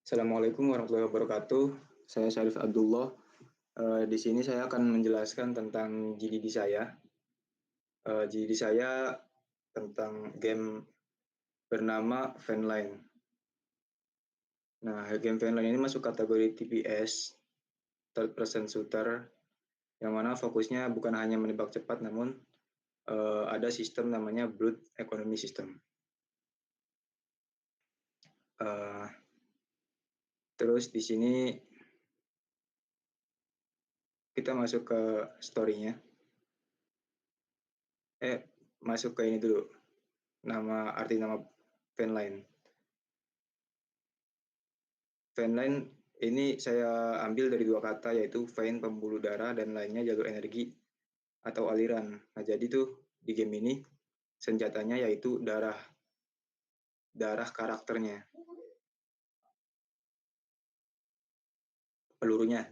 Assalamualaikum warahmatullahi wabarakatuh. Saya Syarif Abdullah. Di sini saya akan menjelaskan tentang GDD saya. GDD saya tentang game bernama Vanline. Nah, game Vanline ini masuk kategori TPS, Third Person Shooter, yang mana fokusnya bukan hanya menembak cepat, namun ada sistem namanya Blood Economy System. Terus di sini kita masuk ke story-nya. Masuk ke ini dulu. Arti nama Vanline. Vanline ini saya ambil dari dua kata, yaitu vein pembuluh darah dan lainnya jalur energi atau aliran. Nah, jadi tuh di game ini senjatanya yaitu darah karakternya, pelurunya.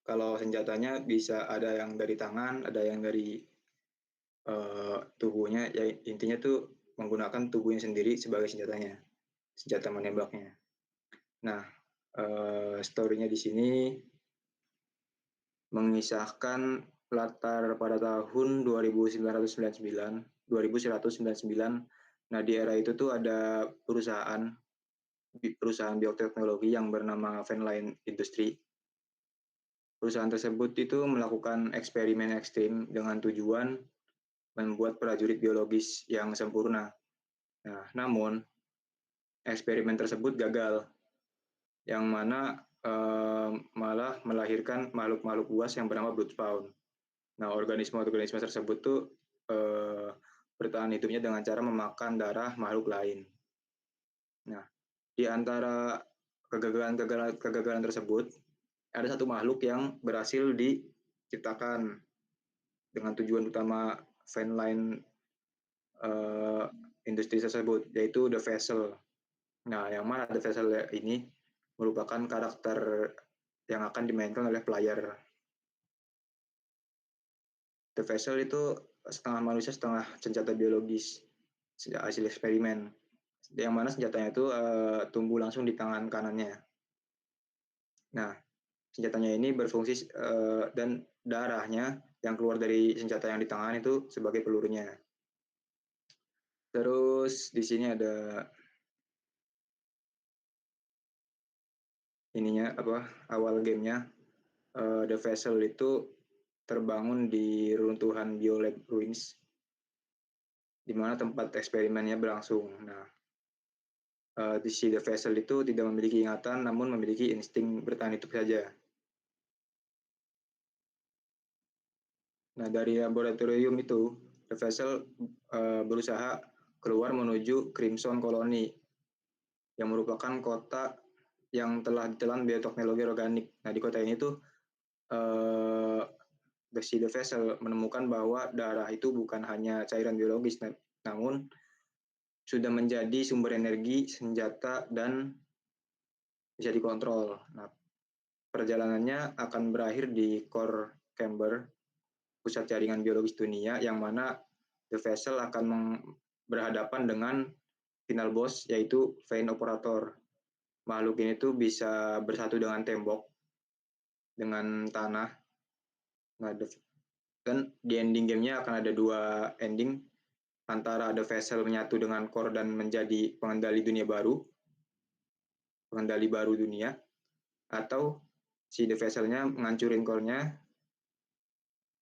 Kalau senjatanya bisa ada yang dari tangan, ada yang dari tubuhnya. Ya intinya tuh menggunakan tubuhnya sendiri sebagai senjatanya, senjata menembaknya. Nah, story-nya di sini mengisahkan latar pada tahun 2199. Nah, di era itu tuh ada perusahaan bioteknologi yang bernama Vanline Industry. Perusahaan tersebut itu melakukan eksperimen ekstrim dengan tujuan membuat prajurit biologis yang sempurna. Nah, namun eksperimen tersebut gagal, yang mana malah melahirkan makhluk-makhluk buas yang bernama Bloodspawn. Nah, organisme-organisme tersebut tuh bertahan hidupnya dengan cara memakan darah makhluk lain. Nah, di antara kegagalan tersebut, ada satu makhluk yang berhasil diciptakan dengan tujuan utama Vanline industri tersebut, yaitu The Vessel. Nah, yang mana The Vessel ini merupakan karakter yang akan dimainkan oleh player. The Vessel itu setengah manusia, setengah senjata biologis, hasil eksperimen. Yang mana senjatanya itu tumbuh langsung di tangan kanannya. Nah, senjatanya ini berfungsi dan darahnya yang keluar dari senjata yang di tangan itu sebagai pelurunya. Terus di sini ada awal gamenya. The Vessel itu terbangun di runtuhan Biolab Ruins, di mana tempat eksperimennya berlangsung. Nah, di si The Vessel itu tidak memiliki ingatan, namun memiliki insting bertahan hidup saja. Nah, dari laboratorium itu, The Vessel berusaha keluar menuju Crimson Colony, yang merupakan kota yang telah ditelan bioteknologi organik. Nah, di kota ini tuh The Vessel menemukan bahwa darah itu bukan hanya cairan biologis, namun sudah menjadi sumber energi, senjata, dan bisa dikontrol. Nah, perjalanannya akan berakhir di Core Chamber, pusat jaringan biologis dunia, yang mana The Vessel akan berhadapan dengan final boss, yaitu Vein Operator. Makhluk ini tuh bisa bersatu dengan tembok, dengan tanah. Nah, dan di ending gamenya akan ada dua ending, antara The Vessel menyatu dengan Core dan menjadi pengendali baru dunia, atau si The Vessel-nya ngancurin core-nya,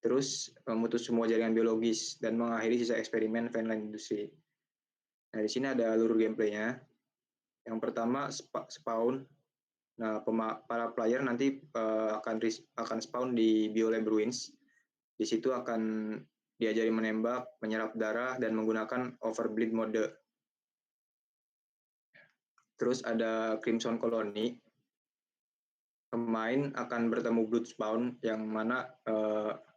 terus memutus semua jaringan biologis dan mengakhiri sisa eksperimen Vanline Industry. Nah, di sini ada alur gameplaynya. Yang pertama, spawn. Nah, para player nanti akan spawn di Biolab Ruins. Di situ akan diajari menembak, menyerap darah, dan menggunakan overbleed mode. Terus ada Crimson Colony. Pemain akan bertemu Bloodspawn, yang mana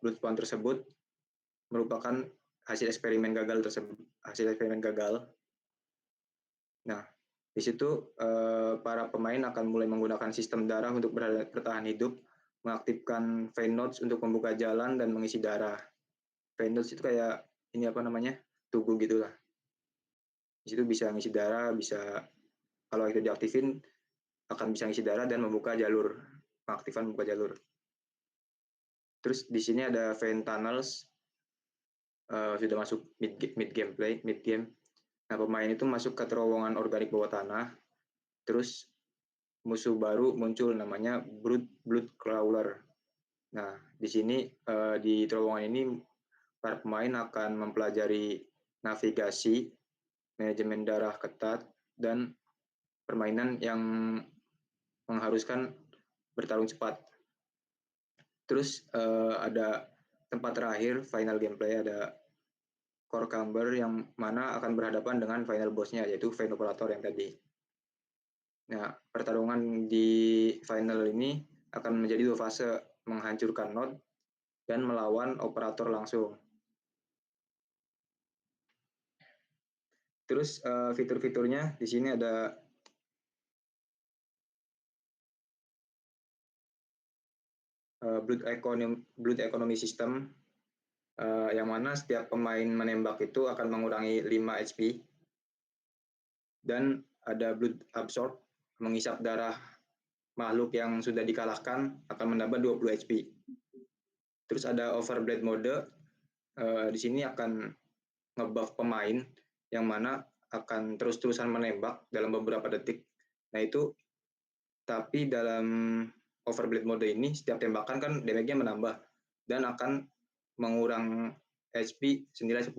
Bloodspawn tersebut merupakan hasil eksperimen gagal. Nah, di situ para pemain akan mulai menggunakan sistem darah untuk bertahan hidup, mengaktifkan vein nodes untuk membuka jalan dan mengisi darah. Vein nodes itu kayak tugu gitulah. Di situ bisa ngisi darah, bisa kalau itu diaktifin akan bisa ngisi darah dan membuka jalur, mengaktifkan membuka jalur. Terus di sini ada vein tunnels, sudah masuk mid game. Nah, pemain itu masuk ke terowongan organik bawah tanah, terus musuh baru muncul namanya blood crawler. Nah, di sini di terowongan ini para pemain akan mempelajari navigasi, manajemen darah ketat, dan permainan yang mengharuskan bertarung cepat. Terus ada tempat terakhir final gameplay, ada core camber yang mana akan berhadapan dengan final bossnya, yaitu vein operator yang tadi. Nah, pertarungan di final ini akan menjadi 2 fase, menghancurkan node dan melawan operator langsung. Terus fitur-fiturnya di sini ada blood economy system, yang mana setiap pemain menembak itu akan mengurangi 5 HP, dan ada blood absorb, menghisap darah makhluk yang sudah dikalahkan akan menambah 20 HP. Terus ada overblade mode, di sini akan ngebuff pemain yang mana akan terus-terusan menembak dalam beberapa detik. Nah itu, tapi dalam overblade mode ini setiap tembakan kan damage-nya menambah dan akan mengurang HP senilai 10,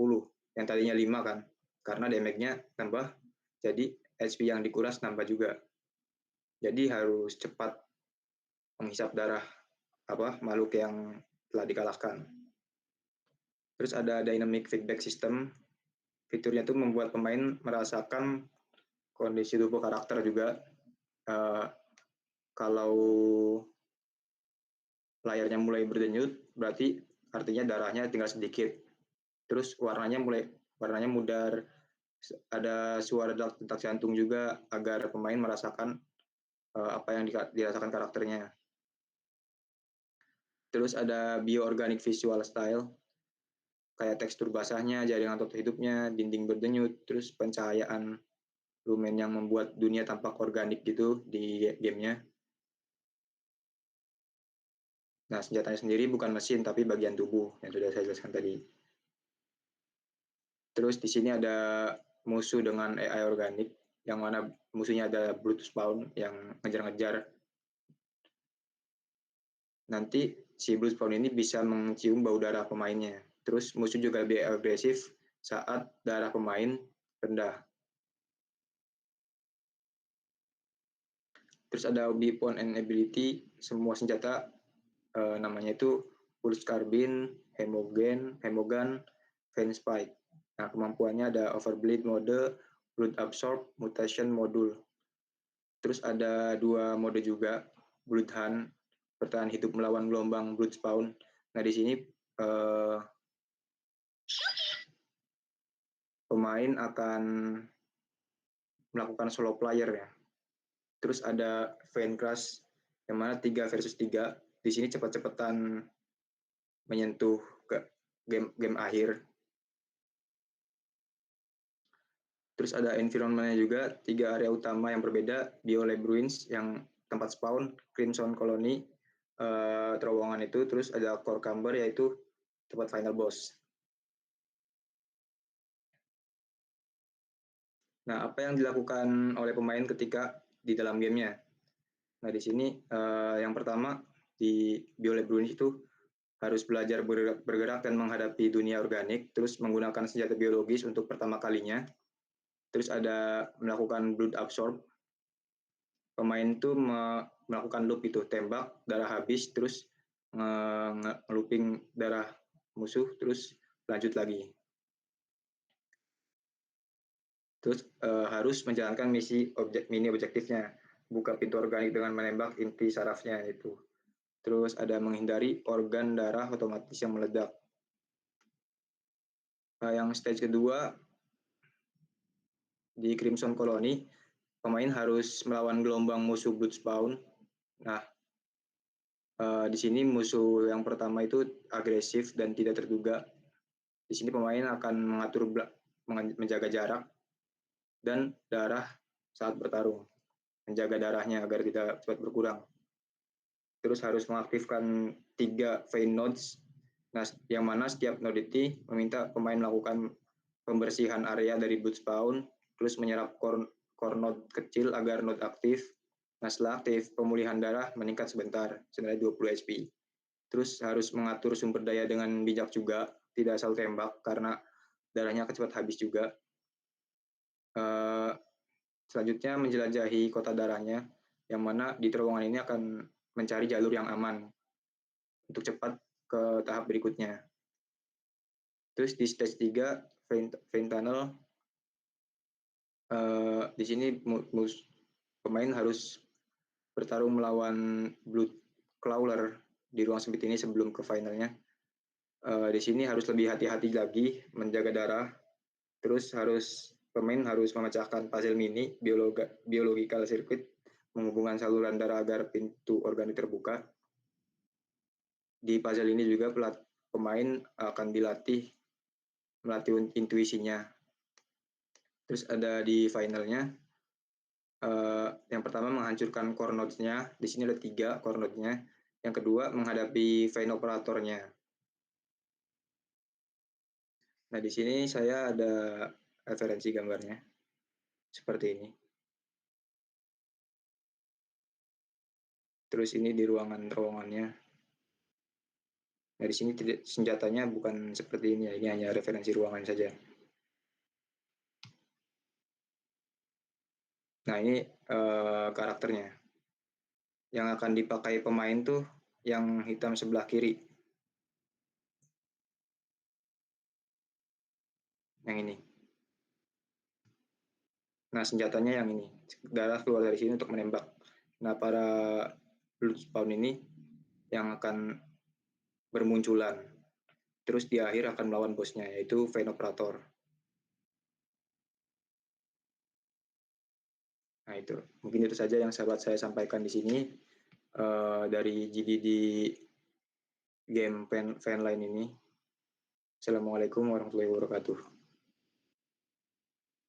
yang tadinya 5 kan, karena damage-nya nambah, jadi HP yang dikuras nambah juga. Jadi harus cepat menghisap darah makhluk yang telah dikalahkan. Terus ada dynamic feedback system, fiturnya itu membuat pemain merasakan kondisi tubuh karakter juga. Kalau layarnya mulai berdenyut, berarti artinya darahnya tinggal sedikit. Terus warnanya mudar, ada suara detak jantung juga agar pemain merasakan apa yang dirasakan karakternya. Terus ada bioorganic visual style, kayak tekstur basahnya, jaringan otot hidupnya, dinding berdenyut, terus pencahayaan lumen yang membuat dunia tampak organik gitu di gamenya. Nah, senjatanya sendiri bukan mesin, tapi bagian tubuh yang sudah saya jelaskan tadi. Terus di sini ada musuh dengan AI organik, yang mana musuhnya ada brute spawn yang ngejar-ngejar. Nanti si brute spawn ini bisa mencium bau darah pemainnya. Terus musuh juga lebih agresif saat darah pemain rendah. Terus ada weapon and ability, semua senjata namanya itu pulse carbine, hemogun, vein spike. Nah, kemampuannya ada overbleed mode, blood absorb, mutation modul. Terus ada 2 mode juga, blood hunt, bertahan hidup melawan gelombang blood spawn. Nah, di sini pemain akan melakukan solo player ya. Terus ada vein crush, yang mana 3 versus 3. Di sini cepat-cepatan menyentuh ke game akhir. Terus ada environment-nya juga, 3 area utama yang berbeda, BioLab Ruins yang tempat spawn, Crimson Colony, terowongan itu, terus ada Core Camber yaitu tempat final boss. Nah, apa yang dilakukan oleh pemain ketika di dalam gamenya? Nah, di sini yang pertama di BioLab Ruins itu harus belajar bergerak dan menghadapi dunia organik, terus menggunakan senjata biologis untuk pertama kalinya. Terus ada melakukan blood absorb. Pemain itu melakukan loop itu, tembak, darah habis, terus nge-looping darah musuh, terus lanjut lagi. Terus harus menjalankan mini objektifnya, buka pintu organik dengan menembak inti sarafnya itu. Terus ada menghindari organ darah otomatis yang meledak. Yang stage kedua di Crimson Colony, pemain harus melawan gelombang musuh blood spawn. Nah, di sini musuh yang pertama itu agresif dan tidak terduga. Di sini pemain akan menjaga jarak dan darah saat bertarung. menjaga darahnya agar tidak cepat berkurang. Terus harus mengaktifkan 3 vein nodes, yang mana setiap node itu meminta pemain melakukan pembersihan area dari boot spawn, terus menyerap core node kecil agar node aktif. Nah, setelah aktif, pemulihan darah meningkat sebentar, senilai 20 HP. Terus harus mengatur sumber daya dengan bijak juga, tidak asal tembak, karena darahnya akan cepat habis juga. Selanjutnya menjelajahi kota darahnya, yang mana di terowongan ini akan mencari jalur yang aman untuk cepat ke tahap berikutnya. Terus di stage 3, vein tunnel, di sini pemain harus bertarung melawan Blood Crawler di ruang sempit ini sebelum ke finalnya. Di sini harus lebih hati-hati lagi menjaga darah. Terus pemain harus memecahkan puzzle mini biological circuit menghubungkan saluran darah agar pintu organik terbuka. Di puzzle ini juga pemain akan melatih intuisinya. Terus ada di finalnya, yang pertama menghancurkan core nodes-nya. Di sini ada 3 core node-nya. Yang kedua menghadapi vein operatornya. Nah, di sini saya ada referensi gambarnya seperti ini. Terus ini di ruangan terowongannya. Nah, di sini senjatanya bukan seperti ini ya, ini hanya referensi ruangan saja. Nah, ini karakternya. Yang akan dipakai pemain tuh yang hitam sebelah kiri. Yang ini. Nah, senjatanya yang ini. Darah keluar dari sini untuk menembak. Nah, para blood spawn ini yang akan bermunculan. Terus di akhir akan melawan bosnya, yaitu Vein Operator. Nah, itu. Mungkin itu saja yang sahabat saya sampaikan di sini dari GDD game fanline ini. Assalamualaikum warahmatullahi wabarakatuh.